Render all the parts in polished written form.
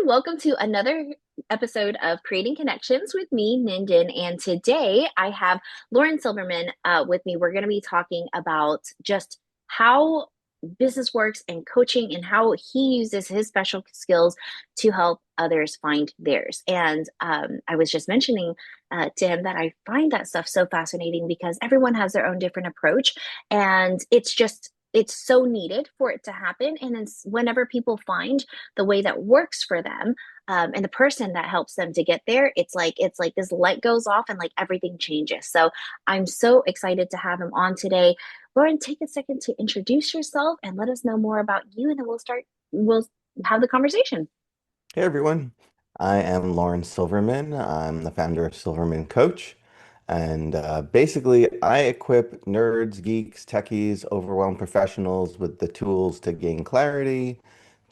welcome to another episode of Creating Connections with me, Ninden. And today I have Loren Silverman with me. We're going to be talking about just how business works and coaching and how he uses his special skills to help others find theirs. And I was just mentioning to him that I find that stuff so fascinating because everyone has their own different approach. And it's so needed for it to happen. And then whenever people find the way that works for them, and the person that helps them to get there, it's like this light goes off and like everything changes. So I'm so excited to have him on today. Loren, take a second to introduce yourself and let us know more about you, and then we'll have the conversation. Hey everyone, I am Loren Silverman. I'm the founder of Silverman Coach. And basically, I equip nerds, geeks, techies, overwhelmed professionals with the tools to gain clarity,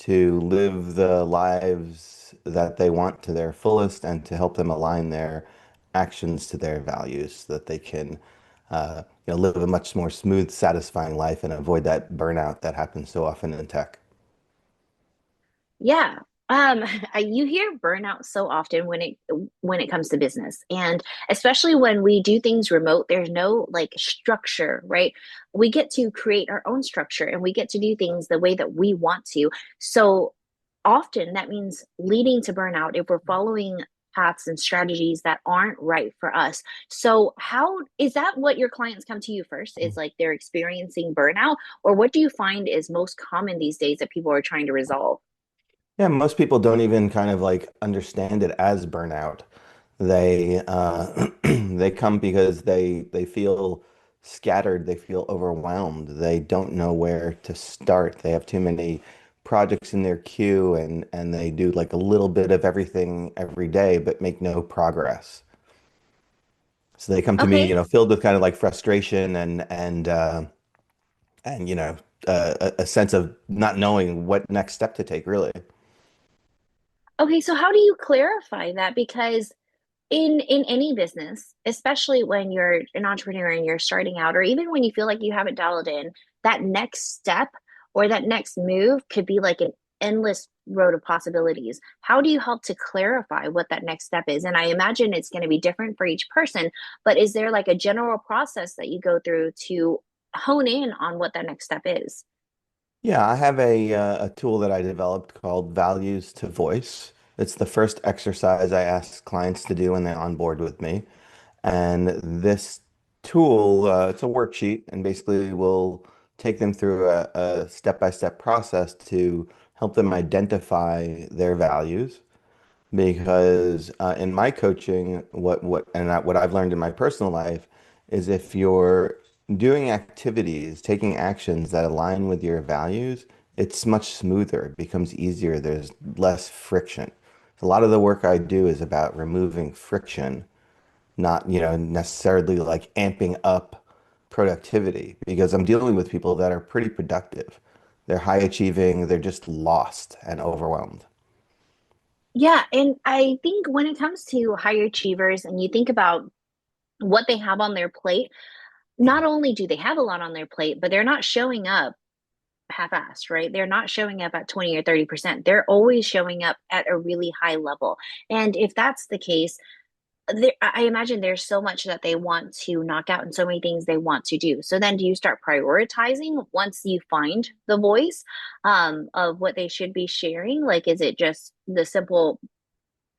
to live the lives that they want to their fullest, and to help them align their actions to their values so that they can live a much more smooth, satisfying life and avoid that burnout that happens so often in tech. Yeah. You hear burnout so often when it comes to business, and especially when we do things remote, there's no like structure, right? We get to create our own structure and we get to do things the way that we want to. So often that means leading to burnout if we're following paths and strategies that aren't right for us. So how is that what your clients come to you first? Is like they're experiencing burnout, or what do you find is most common these days that people are trying to resolve? Yeah, most people don't even kind of like understand it as burnout. They they come because they feel scattered, they feel overwhelmed, they don't know where to start. They have too many projects in their queue and they do like a little bit of everything every day but make no progress. So they come to me, Okay. filled with kind of like frustration and a sense of not knowing what next step to take, really. Okay, so how do you clarify that? Because in any business, especially when you're an entrepreneur and you're starting out, or even when you feel like you haven't dialed in, that next step or that next move could be like an endless road of possibilities. How do you help to clarify what that next step is? And I imagine it's going to be different for each person, but is there like a general process that you go through to hone in on what that next step is? Yeah, I have a tool that I developed called Values to Voice. It's the first exercise I ask clients to do when they onboard with me. And this tool, it's a worksheet, and basically will take them through a step-by-step process to help them identify their values because in my coaching, what I've learned in my personal life is if you're doing activities, taking actions that align with your values, it's much smoother. It becomes easier. There's less friction. A lot of the work I do is about removing friction, not, necessarily like amping up productivity because I'm dealing with people that are pretty productive. They're high achieving, they're just lost and overwhelmed. Yeah, and I think when it comes to higher achievers and you think about what they have on their plate, not only do they have a lot on their plate, but they're not showing up half-assed, right? They're not showing up at 20 or 30%. They're always showing up at a really high level. And if that's the case, I imagine there's so much that they want to knock out and so many things they want to do. So then do you start prioritizing once you find the voice of what they should be sharing? Like, is it just the simple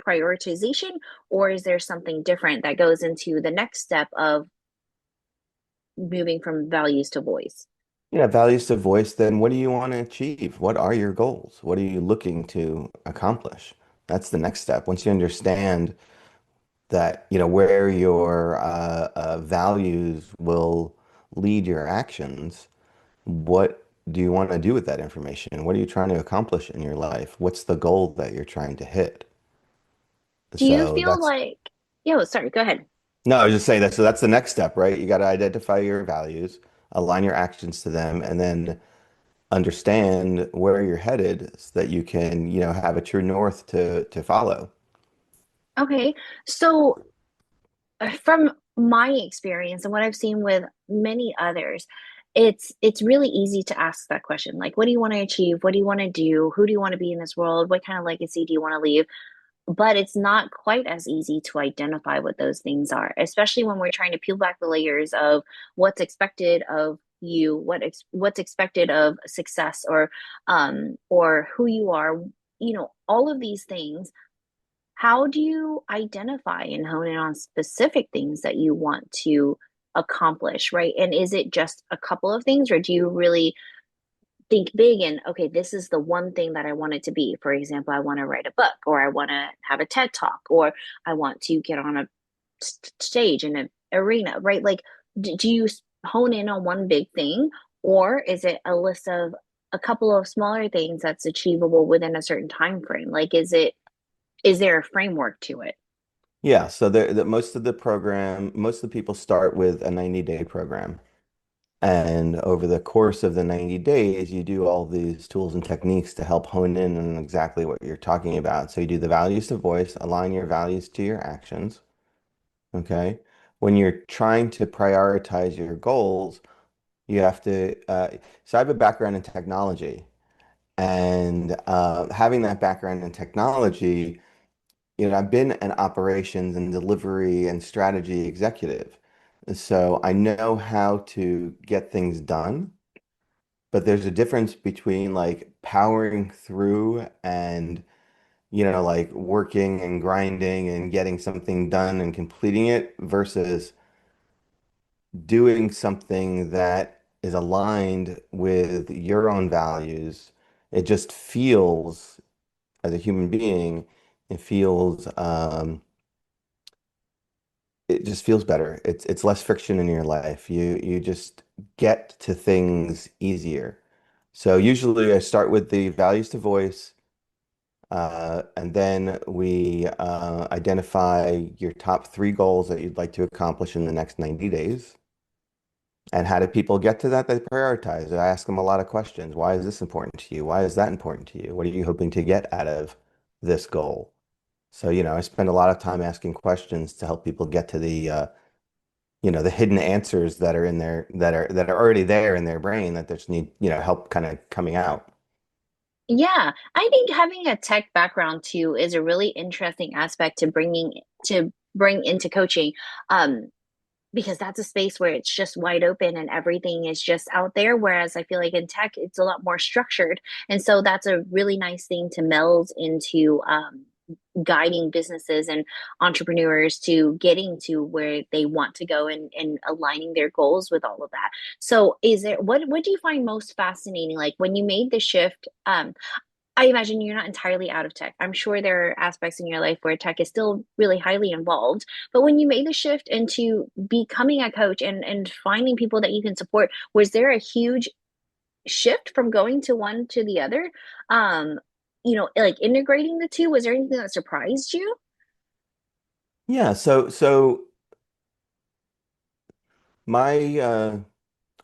prioritization, or is there something different that goes into the next step of moving from values to voice? Yeah, values to voice, then what do you want to achieve? What are your goals? What are you looking to accomplish? That's the next step. Once you understand that, where your values will lead your actions, what do you want to do with that information? What are you trying to accomplish in your life? What's the goal that you're trying to hit? Do you So feel that's, like, yeah, sorry, go ahead. no, I was just saying that. So that's the next step, right? You got to identify your values, align your actions to them, and then understand where you're headed so that you can, have a true north to follow. Okay. So, from my experience and what I've seen with many others, it's really easy to ask that question. Like, what do you want to achieve? What do you want to do? Who do you want to be in this world? What kind of legacy do you want to leave? But it's not quite as easy to identify what those things are, especially when we're trying to peel back the layers of what's expected of you, what's expected of success or who you are, all of these things. How do you identify and hone in on specific things that you want to accomplish, right? And is it just a couple of things, or do you really think big and, okay, this is the one thing that I want it to be? For example, I want to write a book, or I want to have a TED talk, or I want to get on a stage in an arena, right? Like, do you hone in on one big thing, or is it a list of a couple of smaller things that's achievable within a certain time frame? Like, is there a framework to it? Yeah, so most of the program, most of the people start with a 90-day program. And over the course of the 90 days, you do all these tools and techniques to help hone in on exactly what you're talking about. So you do the values to voice, align your values to your actions. Okay. When you're trying to prioritize your goals, you have to. So I have a background in technology, and having that background in technology, I've been an operations and delivery and strategy executive. So I know how to get things done, but there's a difference between like powering through and, like working and grinding and getting something done and completing it versus doing something that is aligned with your own values. It just feels, as a human being, it feels it just feels better. It's less friction in your life. You just get to things easier. So usually I start with the values to voice, and then we identify your top three goals that you'd like to accomplish in the next 90 days. And how do people get to that? They prioritize. I ask them a lot of questions. Why is this important to you? Why is that important to you? What are you hoping to get out of this goal? So, I spend a lot of time asking questions to help people get to the hidden answers that are in there that are already there in their brain that just need, help kind of coming out. Yeah, I think having a tech background too is a really interesting aspect to bring into coaching. Um, because that's a space where it's just wide open and everything is just out there. Whereas I feel like in tech, it's a lot more structured. And so that's a really nice thing to meld into guiding businesses and entrepreneurs to getting to where they want to go and aligning their goals with all of that. So is there what do you find most fascinating? Like when you made the shift, I imagine you're not entirely out of tech. I'm sure there are aspects in your life where tech is still really highly involved. But when you made the shift into becoming a coach and finding people that you can support, was there a huge shift from going to one to the other? Um, like integrating the two, was there anything that surprised you? Yeah, so my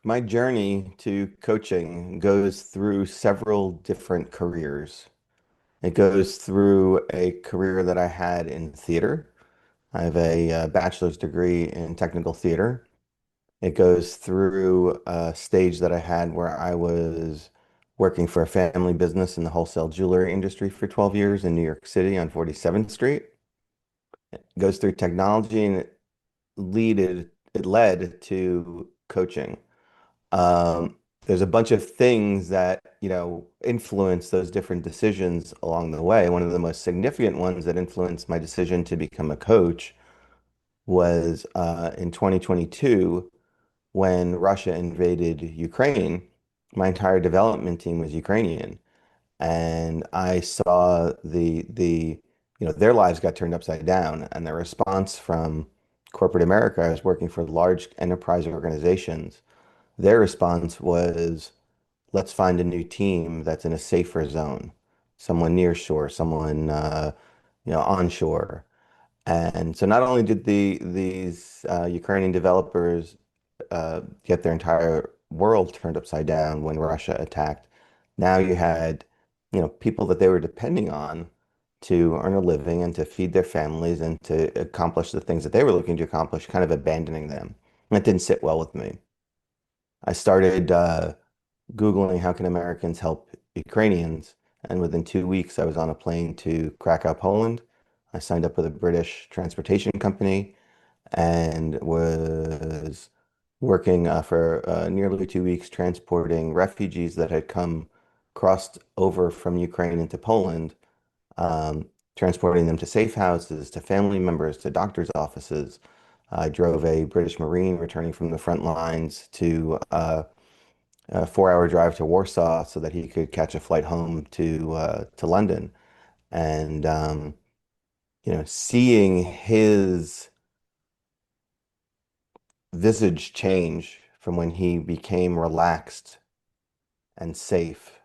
my journey to coaching goes through several different careers. It goes through a career that I had in theater. I have a bachelor's degree in technical theater. It goes through a stage that I had where I was working for a family business in the wholesale jewelry industry for 12 years in New York City on 47th Street. It goes through technology and it led to coaching. There's a bunch of things that, influence those different decisions along the way. One of the most significant ones that influenced my decision to become a coach was in 2022 when Russia invaded Ukraine. My entire development team was Ukrainian, and I saw their lives got turned upside down, and the response from corporate America, I was working for large enterprise organizations. Their response was, let's find a new team that's in a safer zone, someone near shore, someone onshore. And so not only did these Ukrainian developers get their entire world turned upside down when Russia attacked, now you had, people that they were depending on to earn a living and to feed their families and to accomplish the things that they were looking to accomplish, kind of abandoning them. And that didn't sit well with me. I started Googling how can Americans help Ukrainians, and within 2 weeks, I was on a plane to Krakow, Poland. I signed up with a British transportation company and was working for nearly 2 weeks transporting refugees that had come crossed over from Ukraine into Poland, transporting them to safe houses, to family members, to doctors' offices. I drove a British Marine returning from the front lines to a 4 hour drive to Warsaw so that he could catch a flight home to London. And seeing his visage change from when he became relaxed and safe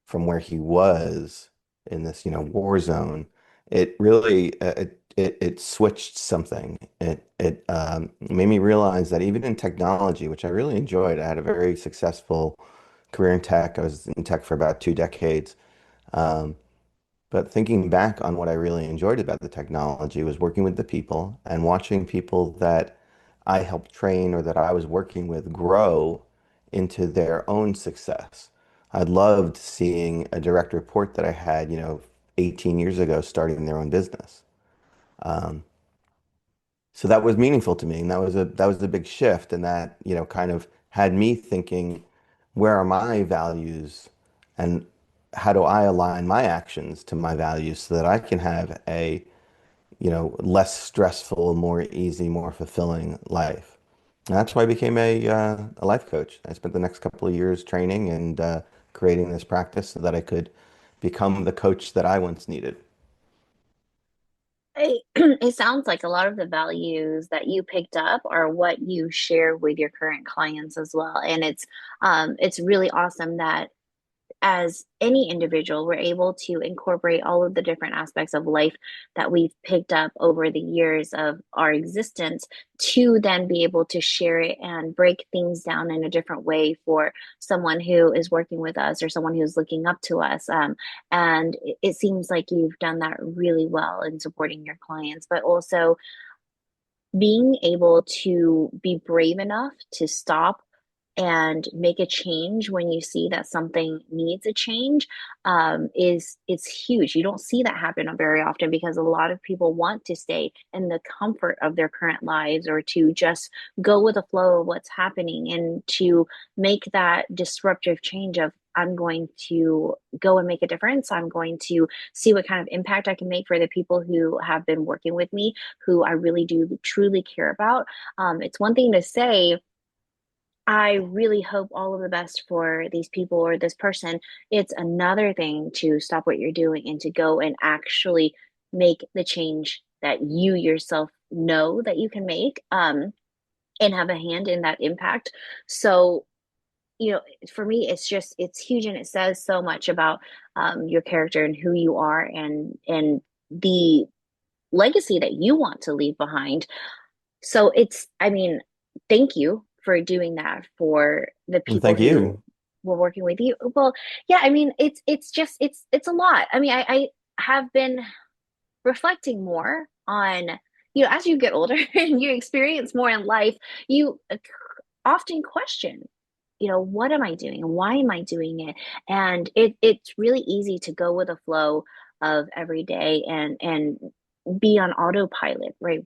from where he was in this, war zone, it really it switched something. It made me realize that even in technology, which I really enjoyed, I had a very successful career in tech. I was in tech for about 2 decades. Um, but thinking back on what I really enjoyed about the technology was working with the people and watching people that I helped train or that I was working with grow into their own success. I loved seeing a direct report that I had, 18 years ago starting their own business. Um, so that was meaningful to me, and that was a big shift, and that, kind of had me thinking, where are my values, and how do I align my actions to my values so that I can have a, less stressful, more easy, more fulfilling life. And that's why I became a life coach. I spent the next couple of years training and creating this practice so that I could become the coach that I once needed. It sounds like a lot of the values that you picked up are what you share with your current clients as well. And it's really awesome that as any individual, we're able to incorporate all of the different aspects of life that we've picked up over the years of our existence to then be able to share it and break things down in a different way for someone who is working with us or someone who's looking up to us. And it seems like you've done that really well in supporting your clients, but also being able to be brave enough to stop and make a change when you see that something needs a change is huge. You don't see that happen very often because a lot of people want to stay in the comfort of their current lives or to just go with the flow of what's happening and to make that disruptive change of I'm going to go and make a difference. I'm going to see what kind of impact I can make for the people who have been working with me, who I really do truly care about. It's one thing to say, I really hope all of the best for these people or this person. It's another thing to stop what you're doing and to go and actually make the change that you yourself know that you can make, and have a hand in that impact. So, for me, it's huge and it says so much about your character and who you are and the legacy that you want to leave behind. So I mean, thank you for doing that for the And people thank who you. were working with you. Well, yeah, I mean, it's a lot. I mean, I have been reflecting more on, as you get older and you experience more in life, you often question, what am I doing? Why am I doing it? And it's really easy to go with the flow of every day and be on autopilot, right?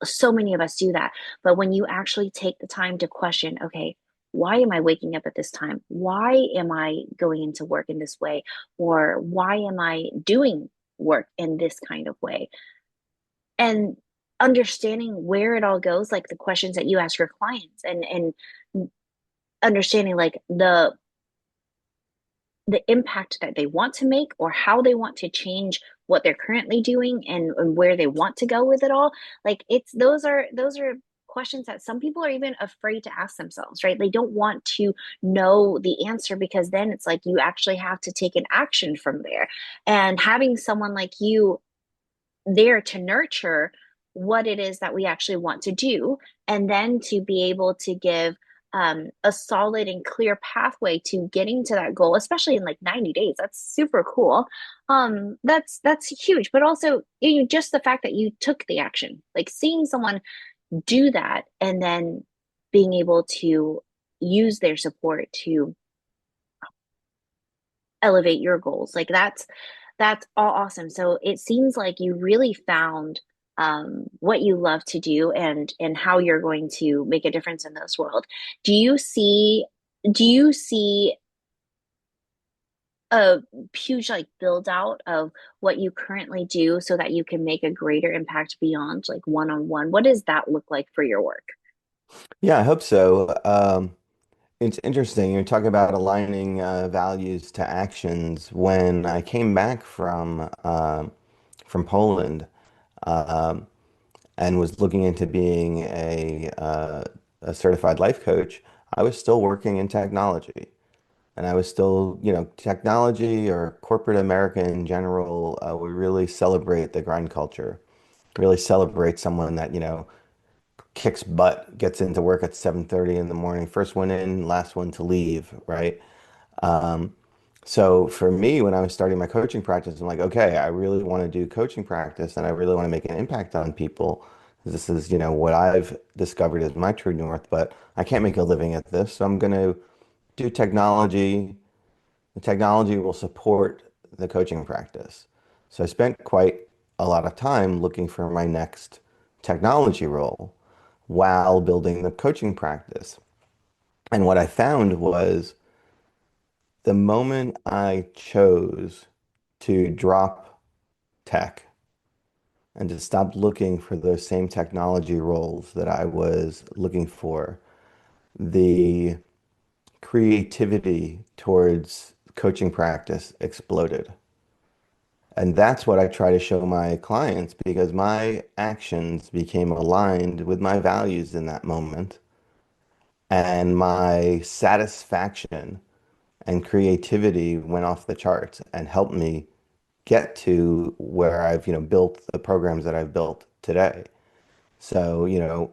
So many of us do that. But when you actually take the time to question, okay, why am I waking up at this time? Why am I going into work in this way? Or why am I doing work in this kind of way? And understanding where it all goes, like the questions that you ask your clients and understanding like the impact that they want to make or how they want to change what they're currently doing and where they want to go with it all. Like it's those are questions that some people are even afraid to ask themselves, right? They don't want to know the answer because then it's like you actually have to take an action from there. And having someone like you there to nurture what it is that we actually want to do, and then to be able to give a solid and clear pathway to getting to that goal, especially in like 90 days. That's super cool. That's huge. But also, just the fact that you took the action, like seeing someone do that and then being able to use their support to elevate your goals. Like that's all awesome. So it seems like you really found what you love to do and how you're going to make a difference in this world. Do you see do you see a huge like build out of what you currently do so that you can make a greater impact beyond like one on one? What does that look like for your work? Yeah, I hope so. It's interesting. You're talking about aligning values to actions. When I came back from Poland um, and was looking into being a certified life coach, I was still working in technology. And I was still, technology or corporate America in general, we really celebrate the grind culture, really celebrate someone that, kicks butt, gets into work at 7:30 in the morning, first one in, last one to leave, right? Um, so for me, when I was starting my coaching practice, I'm like, okay, I really want to do coaching practice and I really want to make an impact on people. This is, what I've discovered is my true north, but I can't make a living at this. So I'm going to do technology. The technology will support the coaching practice. So I spent quite a lot of time looking for my next technology role while building the coaching practice. And what I found was the moment I chose to drop tech and to stop looking for those same technology roles that I was looking for, the creativity towards coaching practice exploded. And that's what I try to show my clients because my actions became aligned with my values in that moment. And my satisfaction and creativity went off the charts and helped me get to where I've, built the programs that I've built today. So,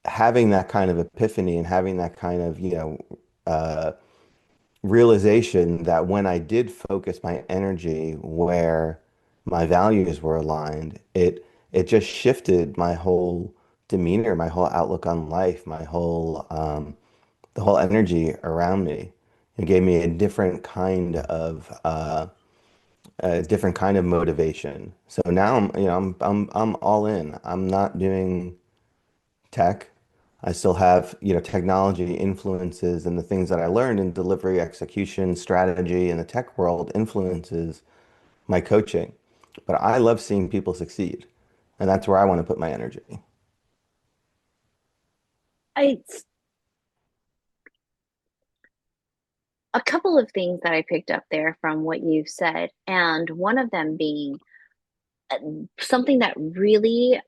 having that kind of epiphany and having that kind of, uh, realization that when I did focus my energy where my values were aligned, it just shifted my whole demeanor, my whole outlook on life, my whole the whole energy around me. It gave me a different kind of motivation. So now I'm all in. I'm not doing tech. I still have, technology influences and the things that I learned in delivery, execution, strategy in the tech world influences my coaching. But I love seeing people succeed, and that's where I want to put my energy. I a couple of things that I picked up there from what you've said, and one of them being uh, something that really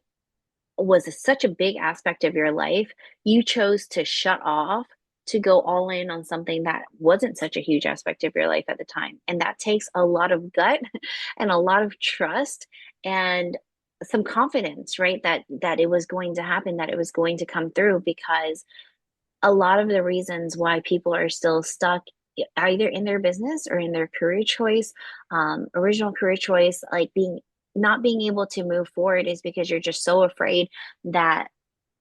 was such a big aspect of your life. You chose to shut off to go all in on something that wasn't such a huge aspect of your life at the time. And that takes a lot of gut and a lot of trust and some confidence, right? That it was going to happen, that it was going to come through because a lot of the reasons why people are still stuck either in their business or in their career choice, original career choice, like being not being able to move forward is because you're just so afraid that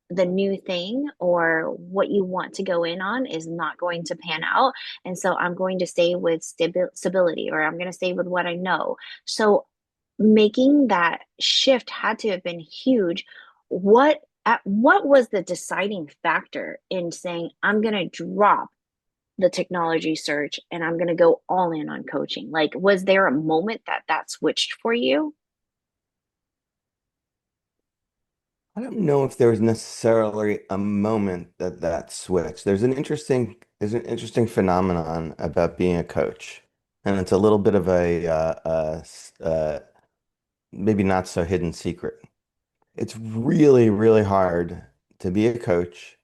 the new thing or what you want to go in on is not going to pan out. And so I'm going to stay with stability or I'm going to stay with what I know. So making that shift had to have been huge. What was the deciding factor in saying I'm going to drop the technology search and I'm going to go all in on coaching? Like, was there a moment that switched for you? I don't know if there was necessarily a moment that switched. There's an interesting phenomenon about being a coach, and it's a little bit of maybe not so hidden secret. It's really, really hard to be a coach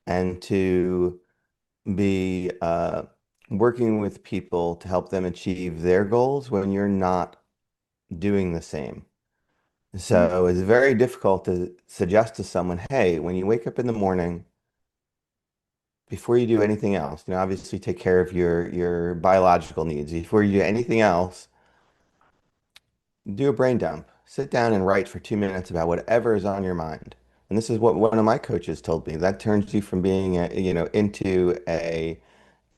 and to be working with people to help them achieve their goals when you're not doing the same. Mm. So it's very difficult to suggest to someone, hey, when you wake up in the morning, before you do anything else, obviously take care of your biological needs. Before you do anything else, do a brain dump. Sit down and write for 2 minutes about whatever is on your mind. And this is what one of my coaches told me. That turns you from being into a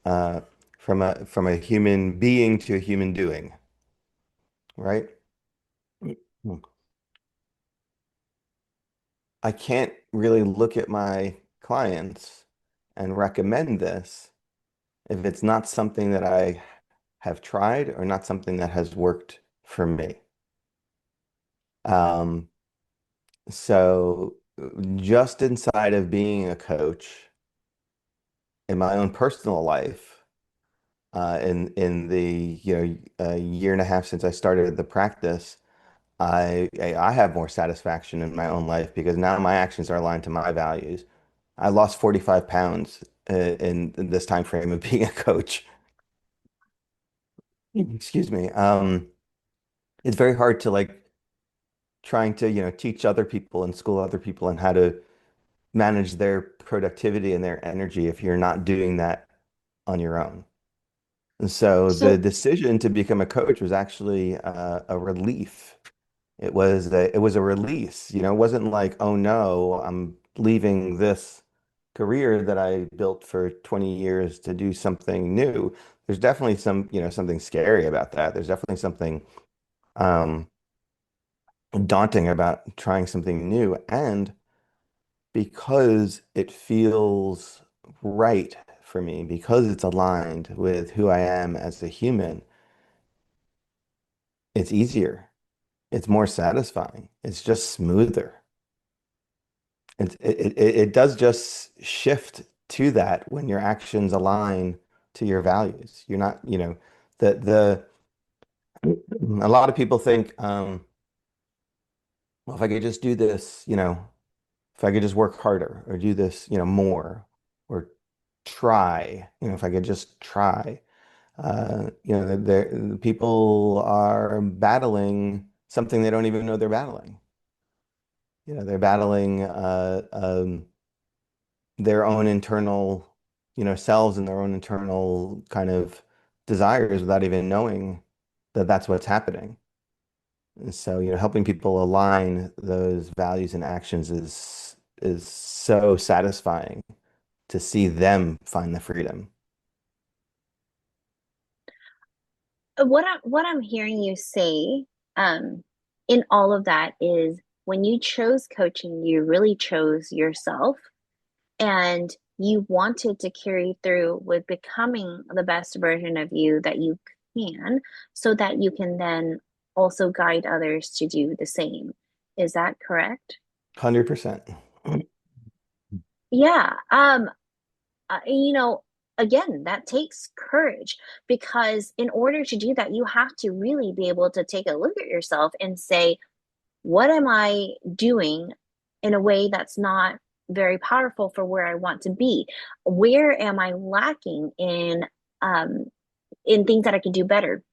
uh, from a human being to a human doing, right? I can't really look at my clients and recommend this if it's not something that I have tried or not something that has worked for me. Um, so just inside of being a coach in my own personal life, in the year and a half since I started the practice, I have more satisfaction in my own life because now my actions are aligned to my values. I lost 45 pounds in this time frame of being a coach. Excuse me. It's very hard to like trying to, teach other people and school other people and how to manage their productivity and their energy if you're not doing that on your own. And so the So, decision to become a coach was actually a relief. It was a release. It wasn't like, oh no, I'm leaving this career that I built for 20 years to do something new. There's definitely something scary about that. There's definitely something um, daunting about trying something new. And because it feels right for me, because it's aligned with who I am as a human, it's easier. It's more satisfying. It's just smoother. It does just shift to that when your actions align to your values. You're not, the a lot of people think, well, if I could just do this, if I could just work harder or do this, more or try, if I could just try, the people are battling something they don't even know they're battling. They're battling their own internal, selves and their own internal kind of desires without even knowing that that's what's happening. And so, helping people align those values and actions is so satisfying to see them find the freedom. what I'm hearing you say, um, in all of that is when you chose coaching, you really chose yourself and you wanted to carry through with becoming the best version of you that you can, so that you can then also guide others to do the same. Is that correct? 100%. Yeah. You know, again, that takes courage because in order to do that, you have to really be able to take a look at yourself and say, what am I doing in a way that's not very powerful for where I want to be? Where am I lacking um, in things that I can do better?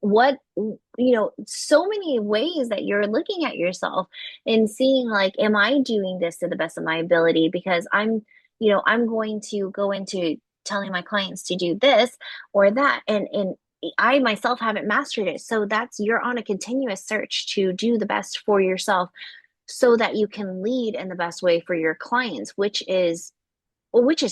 So many ways that you're looking at yourself and seeing like, am I doing this to the best of my ability? Because I'm going to go into telling my clients to do this or that, and I myself haven't mastered it. So that's, you're on a continuous search to do the best for yourself so that you can lead in the best way for your clients, which is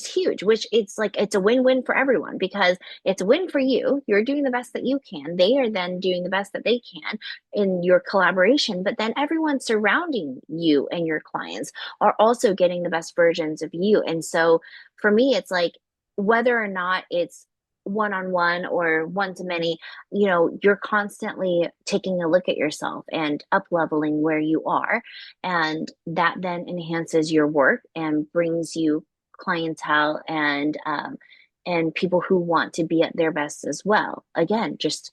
huge, which it's like it's a win-win for everyone because it's a win for you. You're doing the best that you can. They are then doing the best that they can in your collaboration, but then everyone surrounding you and your clients are also getting the best versions of you. And so for me, it's like whether or not it's one-on-one or one-to-many, you're constantly taking a look at yourself and up leveling where you are. And that then enhances your work and brings you clientele and people who want to be at their best as well. Again, just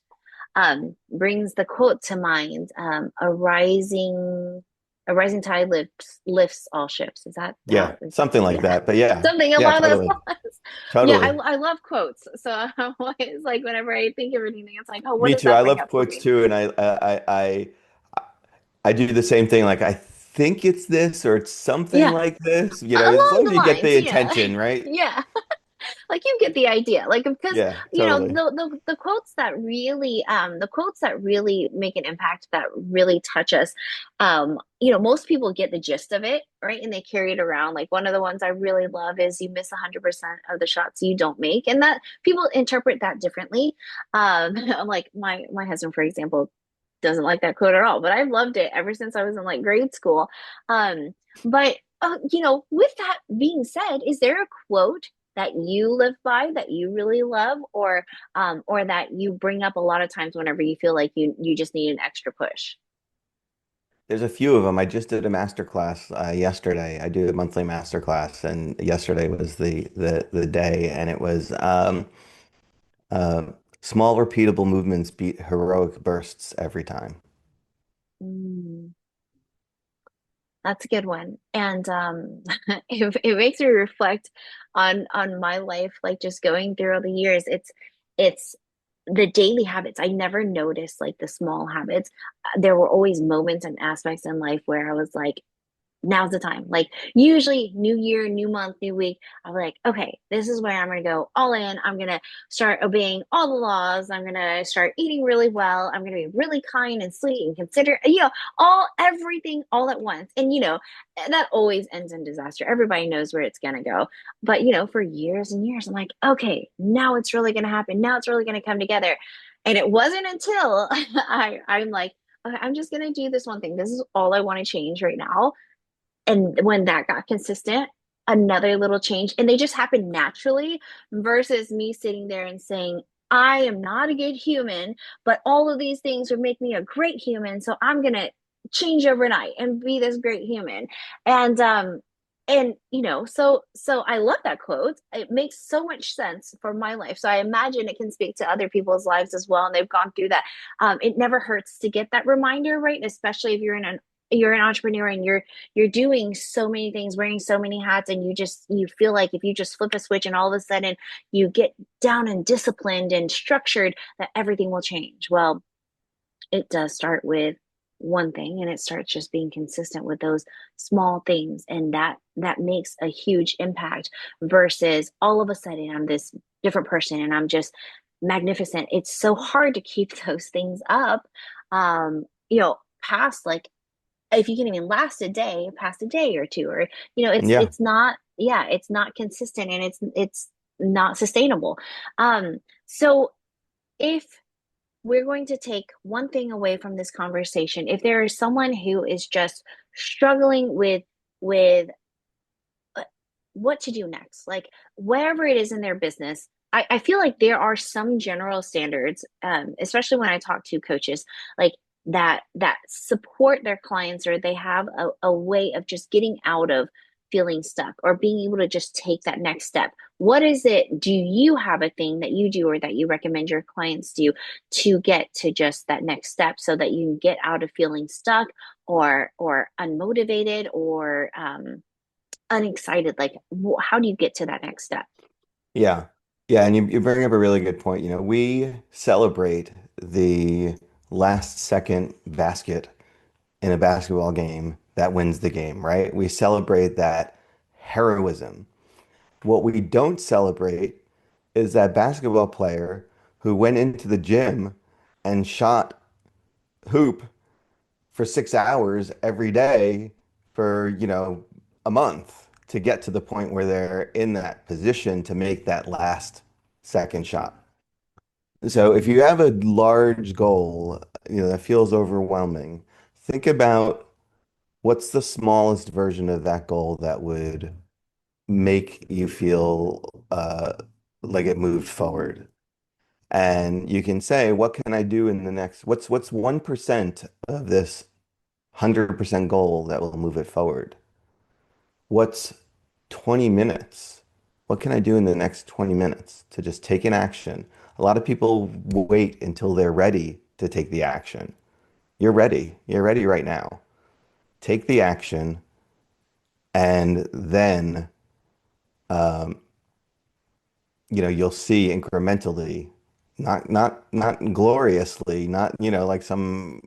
brings the quote to mind: "A rising tide lifts all ships." Is that how? Yeah, something like Yeah, that. But yeah, something yeah, along those totally. lines. Yeah, I Totally. I love quotes, so I'm always like whenever I think of anything, it's like, oh, what Me does too. that I bring love up for quotes me? too, and I do the same thing. Like I think it's this or it's something Yeah, like this. As long along as the you get lines. the Yeah, attention, right? yeah. Like you get the idea. Like because Yeah, totally. the quotes that really the quotes that really make an impact, that really touch us, most people get the gist of it, right? And they carry it around. Like one of the ones I really love is you miss 100% of the shots you don't make. And that people interpret that differently. Like my husband, for example, doesn't like that quote at all, but I've loved it ever since I was in like grade school. But with that being said, is there a quote that you live by that you really love, or that you bring up a lot of times whenever you feel like you just need an extra push? There's a few of them. I just did a master class yesterday. I do a monthly master class, and yesterday was the day, and it was uh, small repeatable movements beat heroic bursts every time. Mm. That's a good one. And it makes me reflect on my life, like just going through all the years. It's the daily habits. I never noticed like the small habits. There were always moments and aspects in life where I was like, now's the time. Like usually new year, new month, new week, I'm like, okay, this is where I'm gonna go all in. I'm gonna start obeying all the laws. I'm gonna start eating really well. I'm gonna be really kind and sweet and considerate, all everything all at once. And that always ends in disaster. Everybody knows where it's gonna go. But for years and years, I'm like, okay, now it's really gonna happen. Now it's really gonna come together. And it wasn't until I'm like, okay, I'm just gonna do this one thing. This is all I want to change right now. And when that got consistent, another little change, and they just happened naturally versus me sitting there and saying, I am not a good human, but all of these things would make me a great human, so I'm gonna change overnight and be this great human. And I love that quote. It makes so much sense for my life, so I imagine it can speak to other people's lives as well, and they've gone through that. It never hurts to get that reminder, right? Especially if you're an entrepreneur and you're doing so many things, wearing so many hats, and you feel like if you just flip a switch and all of a sudden you get down and disciplined and structured, that everything will change. Well, it does start with one thing, and it starts just being consistent with those small things, and that makes a huge impact versus all of a sudden I'm this different person and I'm just magnificent. It's so hard to keep those things up, past like, if you can even last a day, past a day or two, or Yeah. it's not, yeah, it's not consistent, and it's not sustainable. So if we're going to take one thing away from this conversation, if there is someone who is just struggling with what to do next, like wherever it is in their business, I feel like there are some general standards, especially when I talk to coaches, like that support their clients, or they have a way of just getting out of feeling stuck or being able to just take that next step. What is it? Do you have a thing that you do or that you recommend your clients do to get to just that next step so that you can get out of feeling stuck or unmotivated or unexcited? Like how do you get to that next step? Yeah. Yeah. And you bring up a really good point. You know, we celebrate the last second basket in a basketball game that wins the game, right? We celebrate that heroism. What we don't celebrate is that basketball player who went into the gym and shot hoop for 6 hours every day for, a month to get to the point where they're in that position to make that last second shot. So if you have a large goal, that feels overwhelming, think about what's the smallest version of that goal that would make you feel like it moved forward. And you can say, what can I do in the next, what's 1% of this 100% goal that will move it forward? What's 20 minutes? What can I do in the next 20 minutes to just take an action? A lot of people wait until they're ready to take the action. You're ready. You're ready right now. Take the action, and then um, you'll see incrementally, not gloriously, not, like some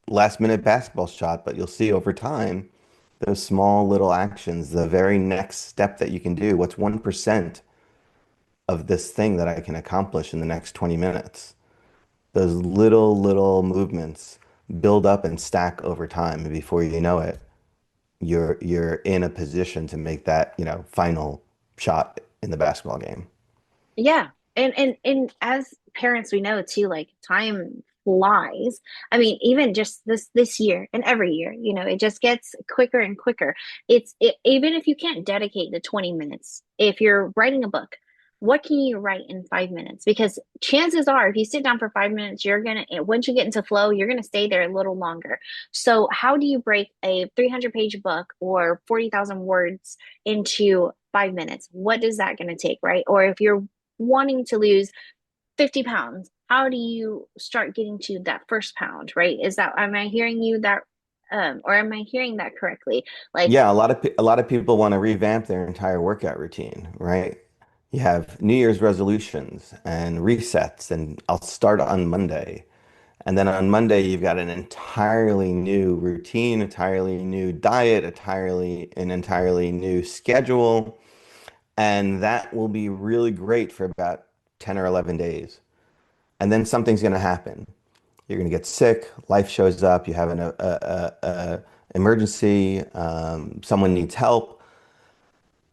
last minute basketball shot, but you'll see over time those small little actions, the very next step that you can do. What's 1%? of this thing that I can accomplish in the next 20 minutes. Those little movements build up and stack over time, and before you know it, you're in a position to make that, final shot in the basketball game. Yeah. And as parents we know too, like time flies. I mean, even just this year and every year, it just gets quicker and quicker. Even if you can't dedicate the 20 minutes, if you're writing a book, what can you write in 5 minutes? Because chances are if you sit down for 5 minutes, once you get into flow, you're gonna stay there a little longer. So how do you break a 300-page book or 40,000 words into 5 minutes? What is that going to take, right? Or if you're wanting to lose 50 pounds, how do you start getting to that first pound, right? Am I hearing you that, or am I hearing that correctly? Like, Yeah, a lot of people want to revamp their entire workout routine, right? You have New Year's resolutions and resets, and I'll start on Monday. And then on Monday, you've got an entirely new routine, entirely new diet, entirely new schedule. And that will be really great for about 10 or 11 days. And then something's going to happen. You're going to get sick, life shows up, you have a emergency, someone needs help.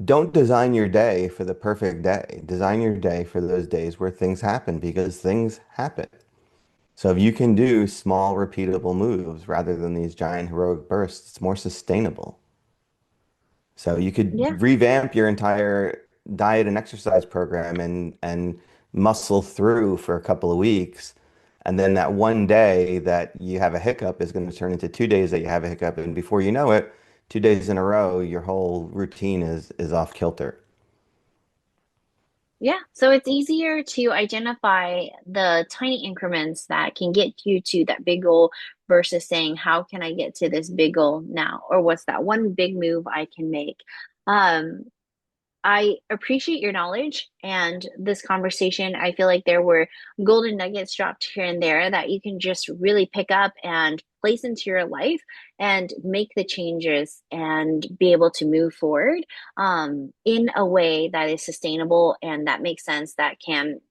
Don't design your day for the perfect day. Design your day for those days where things happen because things happen. So if you can do small, repeatable moves rather than these giant heroic bursts, it's more sustainable. So you yeah, could revamp your entire diet and exercise program and muscle through for a couple of weeks. And then that one day that you have a hiccup is going to turn into 2 days that you have a hiccup. And before you know it, 2 days in a row, your whole routine is off kilter. yeah. So it's easier to identify the tiny increments that can get you to that big goal versus saying, how can I get to this big goal now? Or what's that one big move I can make? Um, I appreciate your knowledge and this conversation. I feel like there were golden nuggets dropped here and there that you can just really pick up and place into your life and make the changes and be able to move forward in a way that is sustainable and that makes sense that can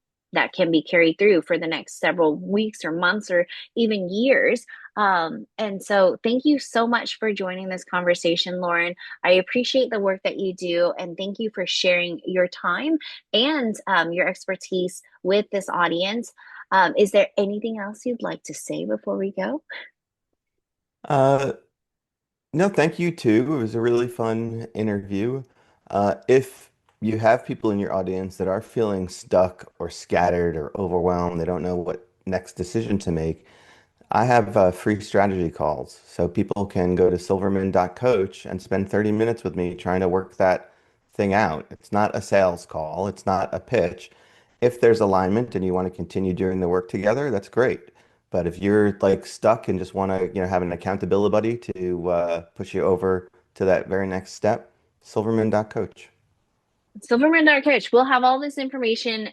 be carried through for the next several weeks or months or even years. And so thank you so much for joining this conversation, Loren. I appreciate the work that you do, and thank you for sharing your time and your expertise with this audience. Is there anything else you'd like to say before we go? Uh, no, thank you too. It was a really fun interview. If you have people in your audience that are feeling stuck or scattered or overwhelmed, they don't know what next decision to make, I have free strategy calls. So people can go to silverman.coach and spend 30 minutes with me trying to work that thing out. It's not a sales call, it's not a pitch. If there's alignment and you want to continue doing the work together, that's great. But if you're like stuck and just want to, have an accountability buddy to push you over to that very next step, silverman.coach. Silverman Dark Coach. We'll have all this information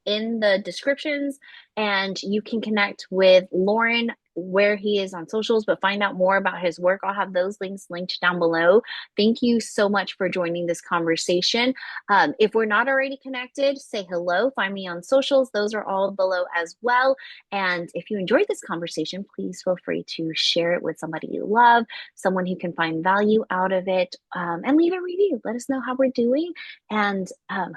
in the descriptions, and you can connect with Loren where he is on socials, but find out more about his work. I'll have those links linked down below. Thank you so much for joining this conversation. If we're not already connected, say hello. Find me on socials. Those are all below as well. And if you enjoyed this conversation, please feel free to share it with somebody you love, someone who can find value out of it, and leave a review. Let us know how we're doing and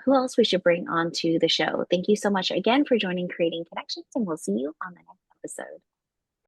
who else we should bring on to the show. Thank you so much again for joining Creating Connections, and we'll see you on the next episode.